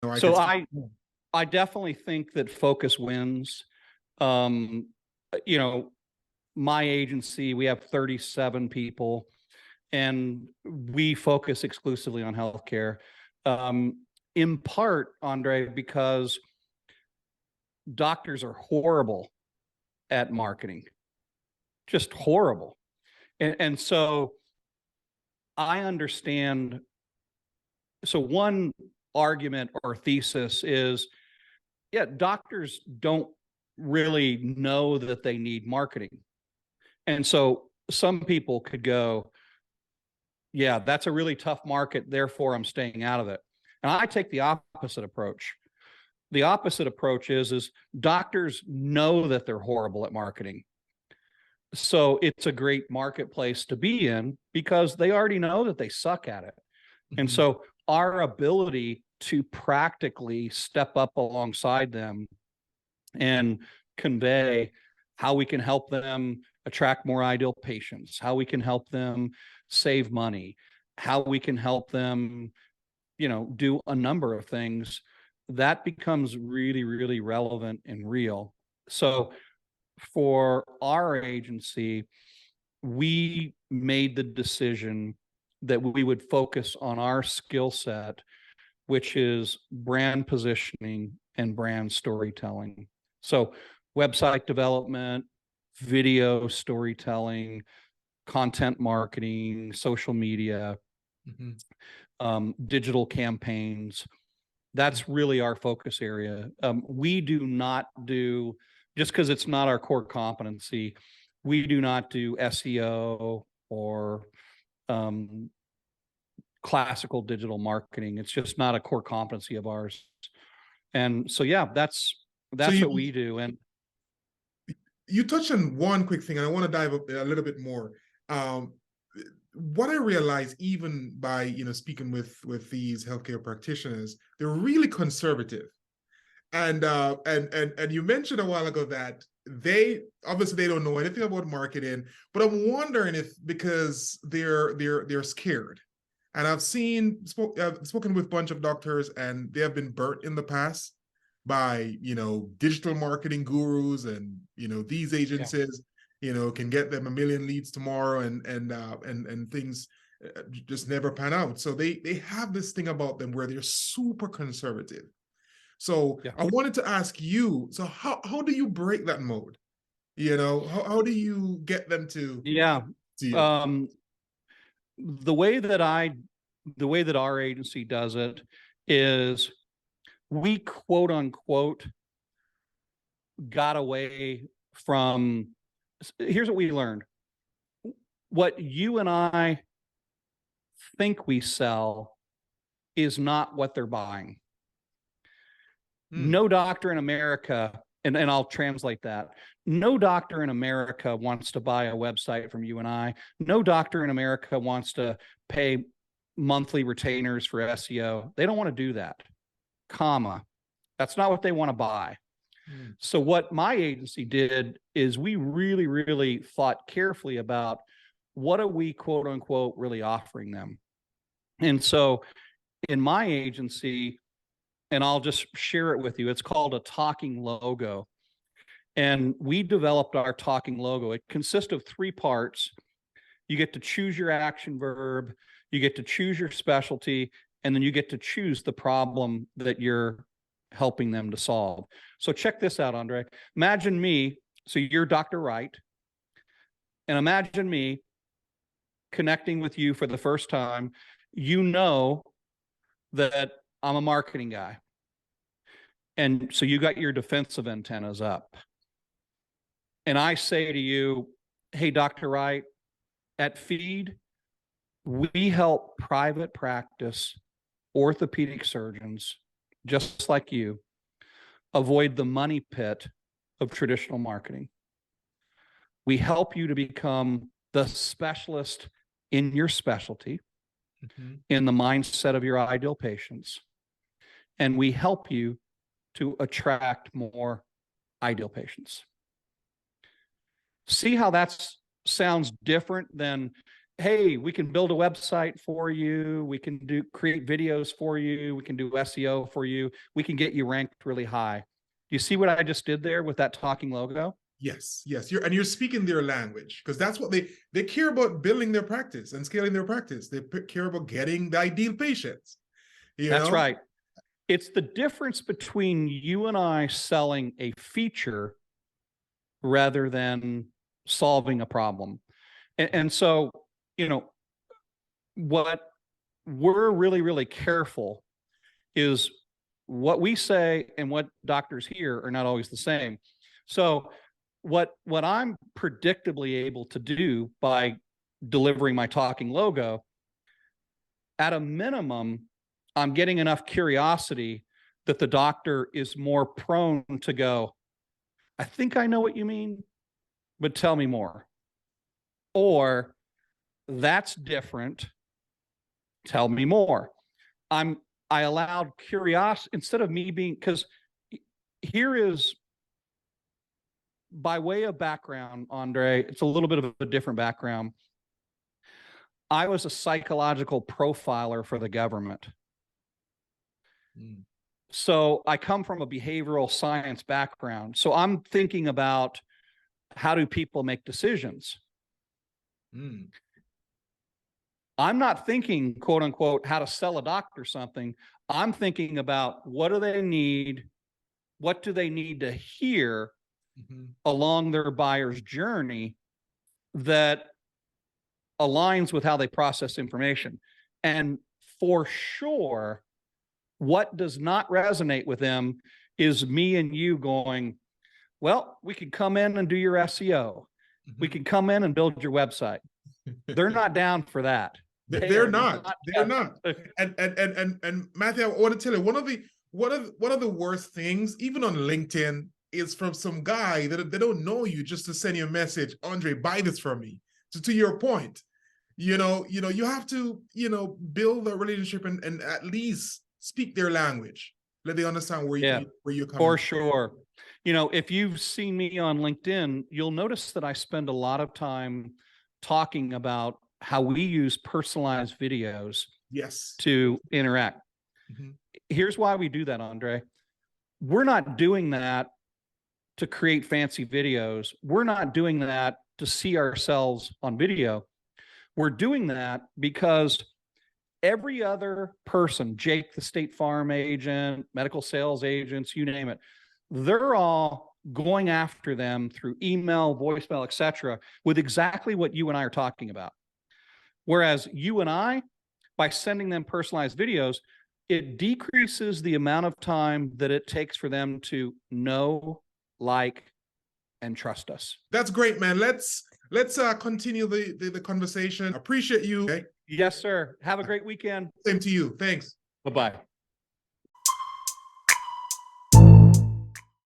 know, I So could see. I definitely think that focus wins. Um, you know, my agency, we have 37 people and we focus exclusively on healthcare. In part, Andre, because doctors are horrible at marketing, just horrible. And so I understand. So one argument or thesis is, yeah, doctors don't really know that they need marketing. And so some people could go, yeah, that's a really tough market, therefore I'm staying out of it. And I take the opposite approach. The opposite approach is doctors know that they're horrible at marketing. So it's a great marketplace to be in because they already know that they suck at it. And Mhm. so our ability to practically step up alongside them and convey how we can help them attract more ideal patients, how we can help them save money, how we can help them, do a number of things, that becomes really, really relevant and real. So for our agency, we made the decision that we would focus on our skill set, which is brand positioning and brand storytelling. So, website development, video storytelling, content marketing, social media, Mhm. digital campaigns. That's really our focus area. We do not do, just because it's not our core competency, we do not do SEO or um, classical digital marketing. It's just not a core competency of ours. And so, yeah, that's So that's what we do. And you touched on one quick thing, and I want to dive a little bit more. Um, what I realized, even by speaking with these healthcare practitioners, they're really conservative. And you mentioned a while ago that they obviously they don't know anything about marketing, but I'm wondering if because they're scared. And I've spoken with a bunch of doctors, and they have been burnt in the past by digital marketing gurus, and these yeah, agencies can get them a million leads tomorrow, and things just never pan out. So they have this thing about them where they're super conservative. So yeah, I wanted to ask you, so how do you break that mode? How do you get them to yeah. see you? Um, the way that our agency does it is we quote unquote got away from. Here's what we learned: what you and I think we sell is not what they're buying. Hmm. No doctor in America, and I'll translate that. No doctor in America wants to buy a website from you and I. No doctor in America wants to pay monthly retainers for SEO. They don't want to do that, comma. That's not what they want to buy. Hmm. So what my agency did is we really, really thought carefully about what are we quote unquote really offering them. And so in my agency, and I'll just share it with you, it's called a talking logo. And we developed our talking logo. It consists of three parts. You get to choose your action verb, you get to choose your specialty, and then you get to choose the problem that you're helping them to solve. So check this out, Andre. Imagine me, so you're Dr. Wright, and imagine me connecting with you for the first time. You know that I'm a marketing guy. And so you got your defensive antennas up. And I say to you, hey, Dr. Wright, at Feed, we help private practice orthopedic surgeons, just like you, avoid the money pit of traditional marketing. We help you to become the specialist in your specialty, Mhm. in the mindset of your ideal patients. And we help you to attract more ideal patients. See how that sounds different than hey, we can build a website for you. We can create videos for you. We can do SEO for you. We can get you ranked really high. You see what I just did there with that talking logo? Yes, yes. You're speaking their language, because that's what they care about, building their practice and scaling their practice. They care about getting the ideal patients. That's right. It's the difference between you and I selling a feature rather than solving a problem. And so, what we're really, really careful is what we say and what doctors hear are not always the same. So what I'm predictably able to do by delivering my talking logo, at a minimum, I'm getting enough curiosity that the doctor is more prone to go, I think I know what you mean, but tell me more. Or that's different. Tell me more. I allowed curiosity instead of me being, because here is, by way of background, Andre, it's a little bit of a different background. I was a psychological profiler for the government. So I come from a behavioral science background. So I'm thinking about, how do people make decisions? I'm not thinking, quote unquote, how to sell a doctor something. I'm thinking about, what do they need? What do they need to hear along their buyer's journey that aligns with how they process information? And for sure, what does not resonate with them is me and you going, well, we could come in and do your SEO. We can come in and build your website. They're not down for that. They're not. They're not. And Matthew, I want to tell you, one of the worst things, even on LinkedIn, is from some guy that they don't know you, just to send you a message, Andre, buy this from me. So to your point, you have to, build a relationship and at least speak their language. Let they understand where you're coming for from. sure. If you've seen me on LinkedIn, you'll notice that I spend a lot of time talking about how we use personalized videos to interact. Here's why we do that, Andre. We're not doing that to create fancy videos. We're not doing that to see ourselves on video. We're doing that because every other person, Jake, the State Farm agent, medical sales agents, you name it, they're all going after them through email, voicemail, etc., with exactly what you and I are talking about. Whereas you and I, by sending them personalized videos, it decreases the amount of time that it takes for them to know, like, and trust us. That's great, man. Let's continue the conversation. Appreciate you. Okay? Yes, sir. Have a great weekend. Same to you. Thanks. Bye-bye.